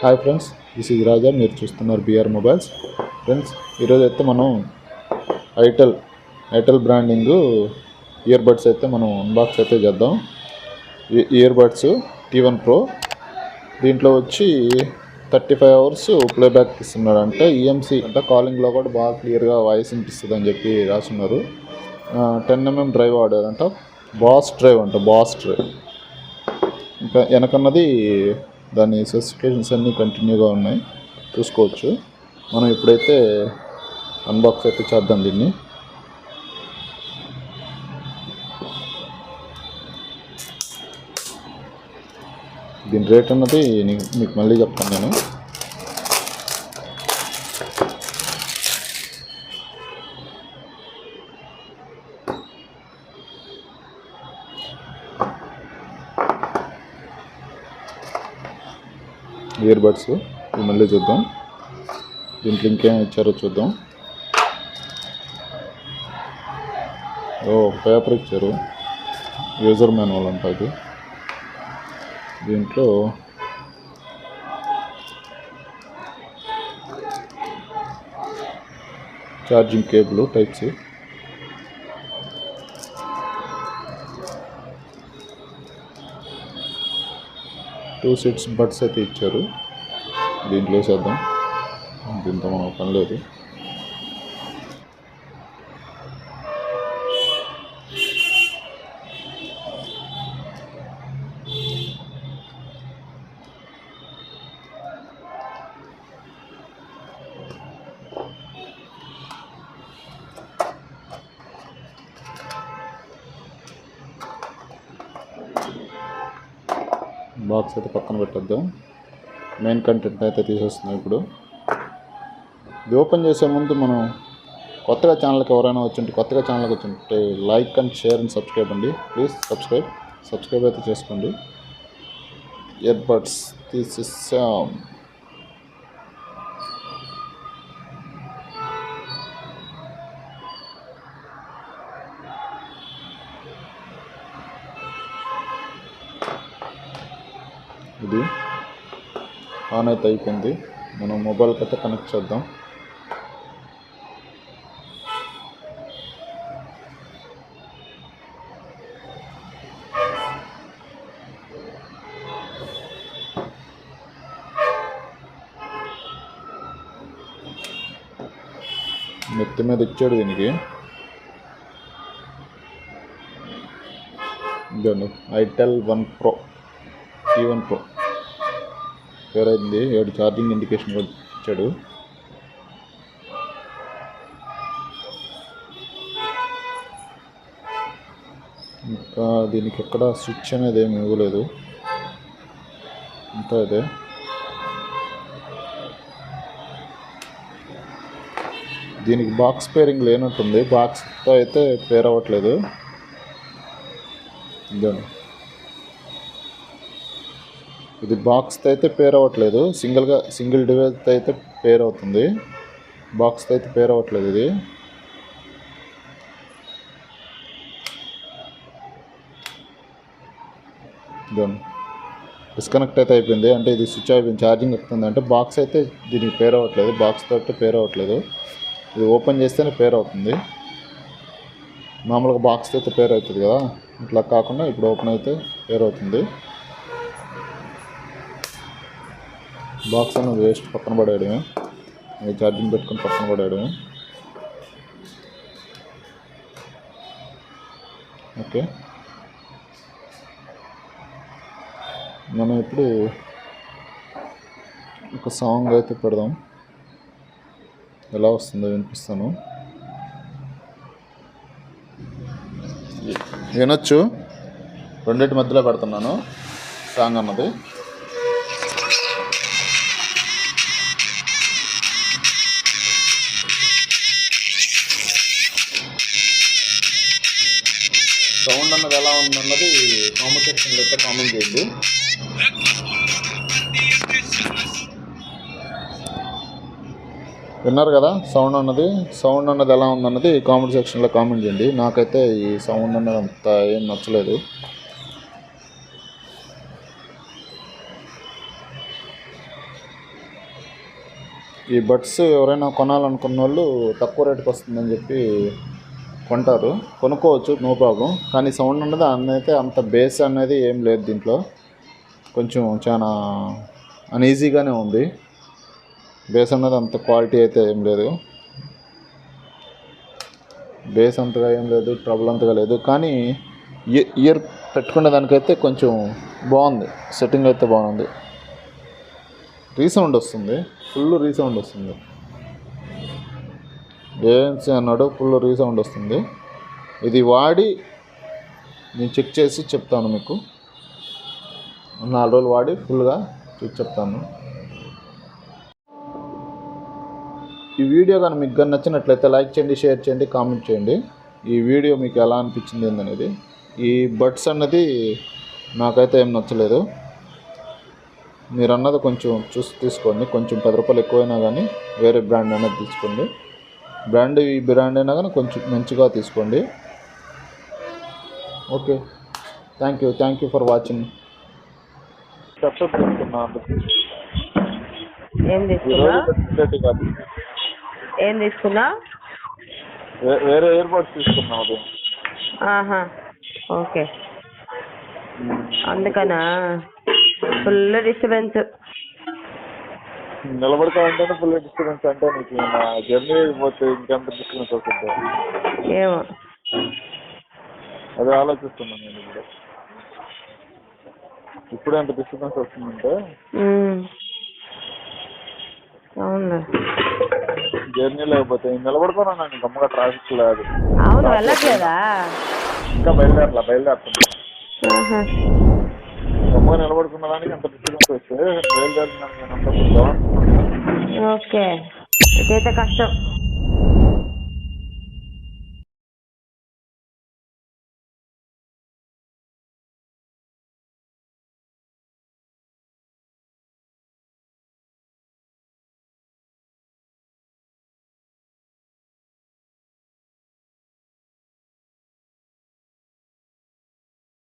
Hi friends, this is రాజా. మీరు చూస్తున్నారు BR mobiles. Friends, ఈరోజు అయితే మనం ఐటెల్ బ్రాండింగ్ ఇయర్ బడ్స్ అయితే మనం అన్బాక్స్ అయితే చేద్దాం. Ear buds T1 Pro. దీంట్లో వచ్చి 35 hours ప్లేబ్యాక్ ఇస్తున్నాడు. అంటే EMC అంటే కాలింగ్లో కూడా బాగా క్లియర్గా వాయిస్ వినిపిస్తుంది అని చెప్పి రాస్తున్నారు. 10mm drive వాడారంట. Boss drive. ఇంకా వెనకన్నది దాని స్పెసిఫికేషన్స్ అన్నీ కంటిన్యూగా ఉన్నాయి, చూసుకోవచ్చు. మనం ఇప్పుడైతే అన్బాక్స్ అయితే చేద్దాం దీన్ని. దీని రేట్ అన్నది మీకు మళ్ళీ చెప్తాను నేను. ఇయర్ బడ్స్ ఇవి మళ్ళీ చూద్దాం. దీంట్లో ఇంకేం ఇచ్చారో చూద్దాం. పేపర్ ఇచ్చారు, యూజర్ మాన్యువల్ ఉంటుంది. దీంట్లో charging cable type C, two sets buds అయితే ఇచ్చారు. దీంట్లో వేసేద్దాం. దీంతో మనం పని లేదు. బాక్స్ అయితే పక్కన పెట్టేద్దాం. మెయిన్ కంటెంట్ అయితే తీసేస్తున్నాం ఇప్పుడు. ఇది ఓపెన్ చేసే ముందు మనం కొత్తగా ఛానల్కి ఎవరైనా కొత్తగా ఛానల్కి వచ్చింటే like and share and subscribe అండి. ప్లీజ్ సబ్స్క్రైబ్ అయితే చేసుకోండి. ఇయర్ బడ్స్ తీసేసాం. ఇది ఆన్ అయితే అయిపోయింది. మనం మొబైల్కి అయితే కనెక్ట్ చేద్దాం. నెత్తి మీద ఇచ్చాడు దీనికి. ఇదండి itel T1 Pro పేరైంది. 7 charging indication కూడా ఇచ్చాడు. ఇంకా దీనికి ఎక్కడ స్విచ్ అనేది ఏమి ఇవ్వలేదు. ఇంకా అదే దీనికి బాక్స్ పేరింగ్ లేనట్టుంది. బాక్స్తో అయితే పేర్ అవ్వట్లేదు. ఇదండి, ఇది బాక్స్తో అయితే పేర్ అవ్వట్లేదు. సింగిల్ డివైస్తో అయితే పేర్ అవుతుంది. బాక్స్తో అయితే పేర్ అవ్వట్లేదు. ఇది డిస్కనెక్ట్ అయితే అయిపోయింది. అంటే ఇది స్విచ్ అయిపోయింది, ఛార్జింగ్ ఎక్కుతుంది. అంటే బాక్స్ అయితే దీనికి పేర్ అవ్వట్లేదు. బాక్స్తో అయితే పేర్ అవ్వట్లేదు. ఇది ఓపెన్ చేస్తేనే పేర్ అవుతుంది. మామూలుగా బాక్స్తో అయితే పేర్ అవుతుంది కదా, ఇట్లా కాకుండా ఇప్పుడు ఓపెన్ అయితే పేర్ అవుతుంది. బాక్స్ అన్న వేస్ట్ పక్కన పడేయడమే. ఛార్జింగ్ పెట్టుకుని పక్కన పడేయడమే. ఓకే, మనం ఇప్పుడు ఒక సాంగ్ అయితే పెడదాం. ఎలా వస్తుందో వినిపిస్తాను, వినొచ్చు. రెండింటి మధ్యలో పెడుతున్నాను సాంగ్ అన్నది. సౌండ్ అన్నది ఎలా ఉందన్నది కామెంట్ సెక్షన్లో అయితే కామెంట్ చేయండి. విన్నారు కదా సౌండ్ అన్నది ఎలా ఉందన్నది కామెంట్ సెక్షన్లో కామెంట్ చేయండి. నాకైతే ఈ సౌండ్ అన్నది అంత ఏం నచ్చలేదు. ఈ బడ్స్ ఎవరైనా కొనాలనుకున్న వాళ్ళు తక్కువ రేటుకి వస్తుందని చెప్పి కొంటారు, కొనుక్కోవచ్చు, నో ప్రాబ్లం. కానీ సౌండ్ అనేది అయితే అంత బేస్ అనేది ఏం లేదు దీంట్లో, కొంచెం చాలా అన్ఈజీగానే ఉంది. బేస్ అన్నది అంత క్వాలిటీ అయితే ఏం లేదు, బేస్ అంతగా ఏం లేదు, ట్రబుల్ అంతగా లేదు. కానీ ఇయర్ పెట్టుకునే దానికైతే కొంచెం బాగుంది, సెట్టింగ్ అయితే బాగుంది. రీసౌండ్ వస్తుంది, ఫుల్ రీసౌండ్ వస్తుంది. ఏఎన్సీ అన్నాడు, ఫుల్ రీసౌండ్ వస్తుంది. ఇది వాడి నేను చెక్ చేసి చెప్తాను మీకు, 4 రోజులు వాడి ఫుల్గా చూసి చెప్తాను. ఈ వీడియో కానీ మీకు కానీ నచ్చినట్లయితే లైక్ చేయండి, షేర్ చేయండి, కామెంట్ చేయండి. ఈ వీడియో మీకు ఎలా అనిపించింది ఏందనేది. ఈ బడ్స్ అన్నది నాకైతే ఏం నచ్చలేదు, మీరు అన్నది కొంచెం చూసి తీసుకోండి. కొంచెం 10 రూపాయలు ఎక్కువైనా కానీ వేరే బ్రాండ్ అనేది తీసుకోండి. బ్రాండ్ ఈ బ్రాండ్ అయినా కానీ కొంచెం మంచిగా తీసుకోండి. Okay, thank you for watching. ఏం తీసుకున్నా? వేరే ఇయర్ బడ్స్ తీసుకున్నాం అది. ఓకే, అందుకనా ఫుల్ డిస్టర్బెన్స్. నిలబడుకోవాలంటే ఫుల్ డిస్టర్బెన్స్ అంటే నీకు జర్నీ అయిపోతే ఇంకెంత డిస్టర్బెన్స్ అవుతుంది ఏమో, అదే ఆలోచిస్తున్నాను నేను ఇప్పుడు ఎంత డిస్టర్బెన్స్ వస్తుందంటే. అవును, జర్నీ లేకపోతే నిలబడుకున్నాను నేను గమ్మగా, ట్రాఫిక్ లేదు. అవును, వెళ్ళట్లేదా? ఇంకా బయలుదేరుతున్నాను. గమ్మగా నిలబడుకున్న దానికి ఎంత డిస్టర్బెన్స్ వస్తే బయలుదేరుతున్నాను నేను. ఓకే, ఇదైతే కష్టం.